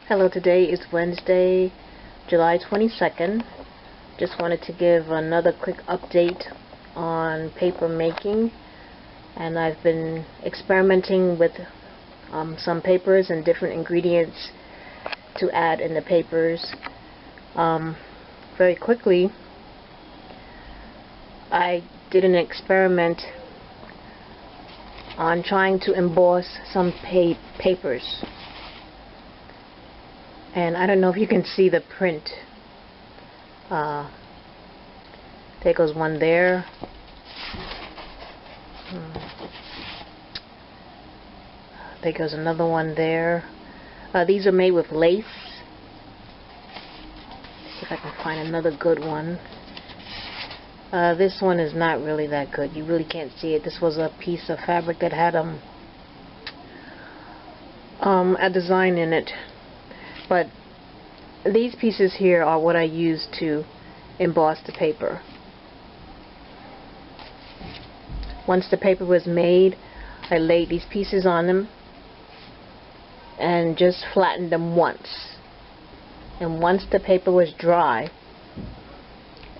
Hello, today is Wednesday, July 22nd. Just wanted to give another quick update on paper making, and I've been experimenting with some papers and different ingredients to add in the papers. Very quickly, I did an experiment on trying to emboss some papers. And I don't know if you can see the print. There goes one there. There goes another one there. These are made with lace. See if I can find another good one. This one is not really that good. You really can't see it. This was a piece of fabric that had a design in it. But these pieces here are what I use to emboss the paper. Once the paper was made, I laid these pieces on them and just flattened them once. And once the paper was dry,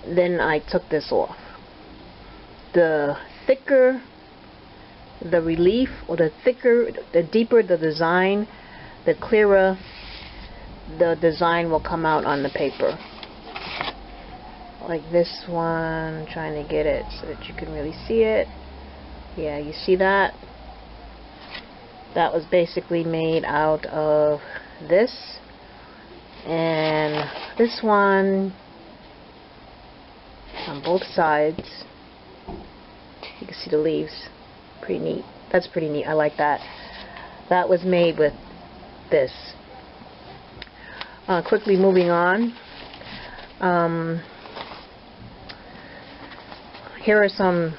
then I took this off. The thicker the relief, or the deeper the design, the clearer the design will come out on the paper. Like this one, I'm trying to get it so that you can really see it. Yeah, you see that? That was basically made out of this. And this one, on both sides, you can see the leaves. Pretty neat. That's pretty neat. I like that. That was made with this. Quickly moving on. Here are some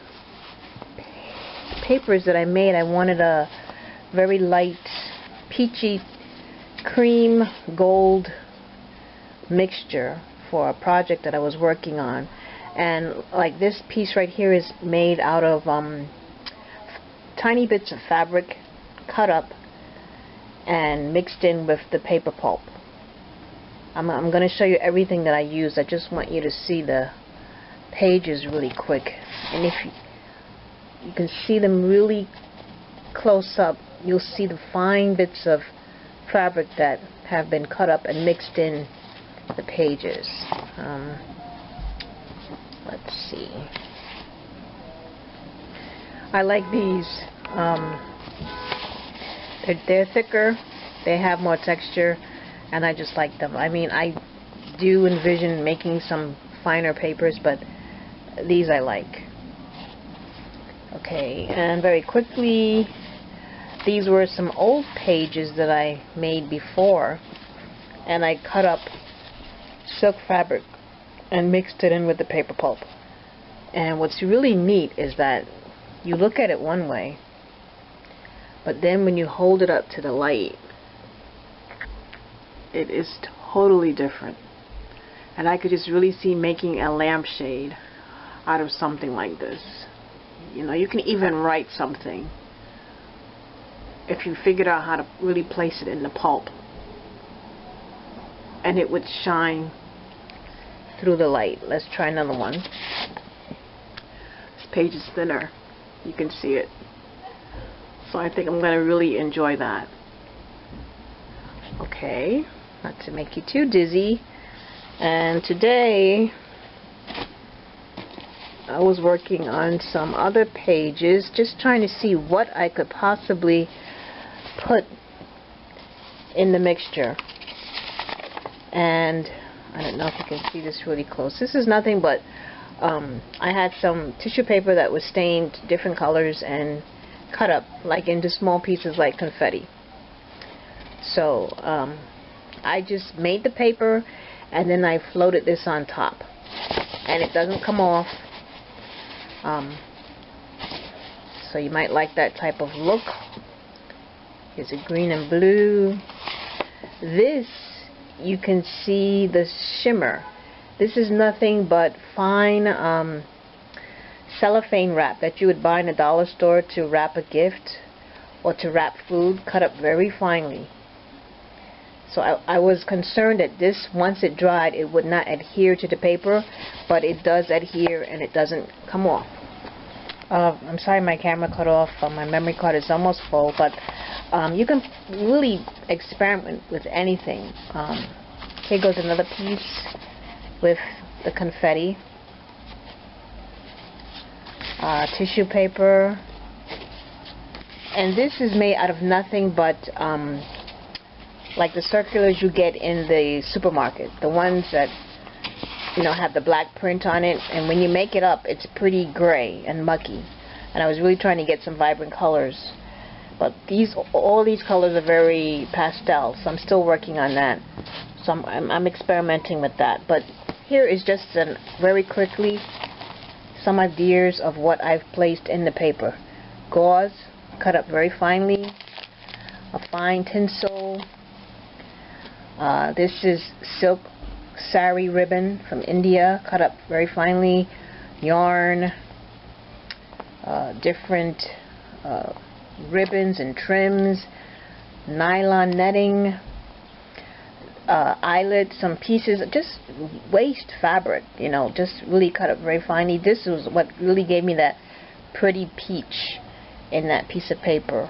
papers that I made. I wanted a very light peachy cream gold mixture for a project that I was working on. And like this piece right here is made out of tiny bits of fabric cut up and mixed in with the paper pulp. I'm going to show you everything that I use. I just want you to see the pages really quick. And if you can see them really close up, you'll see the fine bits of fabric that have been cut up and mixed in the pages. Let's see. I like these. They're thicker, they have more texture, and I just like them. I mean, I do envision making some finer papers, but these I like. Okay, and very quickly, these were some old pages that I made before, and I cut up silk fabric and mixed it in with the paper pulp. And what's really neat is that you look at it one way, but then when you hold it up to the light, it is totally different. And I could just really see making a lampshade out of something like this. You know, you can even write something if you figured out how to really place it in the pulp, and it would shine through the light. Let's try another one. This page is thinner. You can see it. So I think I'm going to really enjoy that. Okay, not to make you too dizzy. And today I was working on some other pages, just trying to see what I could possibly put in the mixture. And I don't know if you can see this really close. This is nothing but I had some tissue paper that was stained different colors and cut up like into small pieces like confetti. So I just made the paper and then I floated this on top, and it doesn't come off. So you might like that type of look. Here's a green and blue. This, you can see the shimmer. This is nothing but fine cellophane wrap that you would buy in a dollar store to wrap a gift or to wrap food, cut up very finely. So I was concerned that this, once it dried, it would not adhere to the paper, but it does adhere and it doesn't come off. I'm sorry my camera cut off. My memory card is almost full, but you can really experiment with anything. Here goes another piece with the confetti. Tissue paper. And this is made out of nothing but like the circulars you get in the supermarket, the ones that, you know, have the black print on it, and when you make it up it's pretty gray and mucky, and I was really trying to get some vibrant colors, but all these colors are very pastel, so I'm still working on that. So I'm experimenting with that. But here is just very quickly some ideas of what I've placed in the paper. Gauze cut up very finely, a fine tinsel. This is silk sari ribbon from India, cut up very finely. Yarn, different ribbons and trims, nylon netting, eyelet, some pieces, just waste fabric, you know, just really cut up very finely. This was what really gave me that pretty peach in that piece of paper.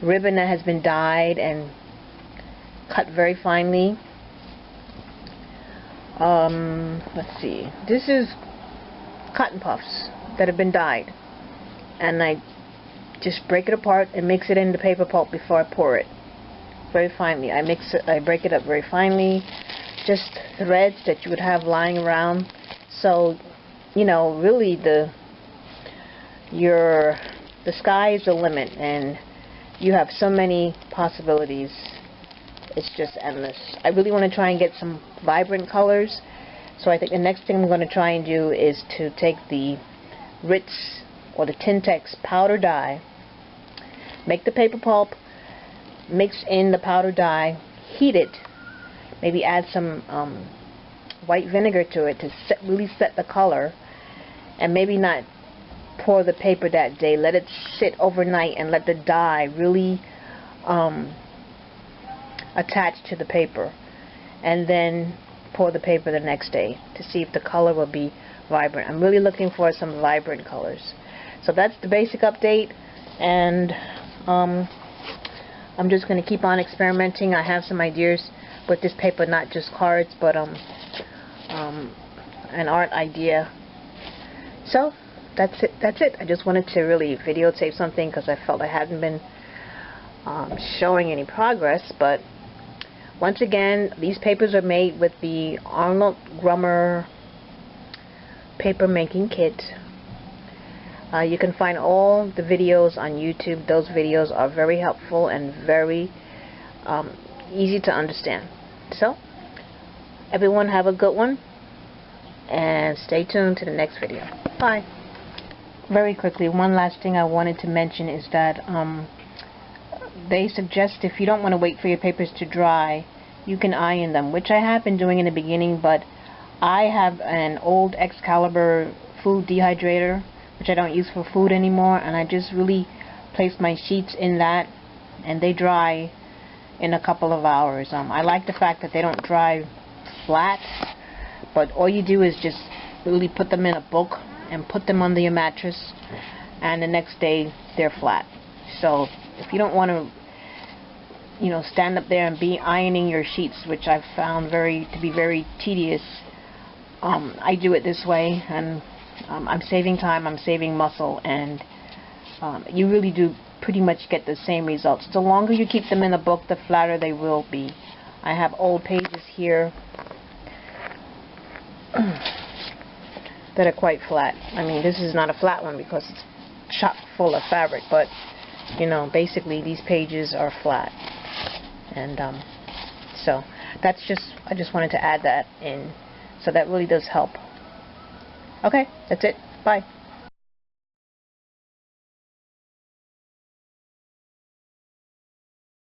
Ribbon that has been dyed and cut very finely. Let's see, this is cotton puffs that have been dyed, and I just break it apart and mix it in the paper pulp before I pour it very finely. I break it up very finely, just threads that you would have lying around. So, you know, really the sky is the limit, and you have so many possibilities. It's just endless. I really want to try and get some vibrant colors, so I think the next thing I'm going to try and do is to take the Ritz or the Tintex powder dye, make the paper pulp, mix in the powder dye, heat it, maybe add some white vinegar to it to really set the color, and maybe not pour the paper that day. Let it sit overnight and let the dye really attach to the paper, and then pour the paper the next day to see if the color will be vibrant. I'm really looking for some vibrant colors. So that's the basic update, and I'm just going to keep on experimenting. I have some ideas with this paper, not just cards, but an art idea. So that's it. I just wanted to really videotape something because I felt I hadn't been showing any progress. But once again, these papers are made with the Arnold Grummer paper making kit. You can find all the videos on YouTube. Those videos are very helpful and very easy to understand. So, everyone have a good one, and stay tuned to the next video. Bye. Very quickly, one last thing I wanted to mention is that they suggest if you don't want to wait for your papers to dry, you can iron them, which I have been doing in the beginning, but I have an old Excalibur food dehydrator, which I don't use for food anymore, and I just really place my sheets in that, and they dry in a couple of hours. I like the fact that they don't dry flat, but all you do is just really put them in a book and put them under your mattress, and the next day they're flat. So if you don't want to, you know, stand up there and be ironing your sheets, which I've found to be very tedious, I do it this way, and I'm saving time, I'm saving muscle, and you really do pretty much get the same results. The longer you keep them in a book, the flatter they will be. I have old pages here that are quite flat. I mean, this is not a flat one because it's chock full of fabric, but you know, basically these pages are flat. And so that's I just wanted to add that in, so that really does help. Okay, that's it. Bye.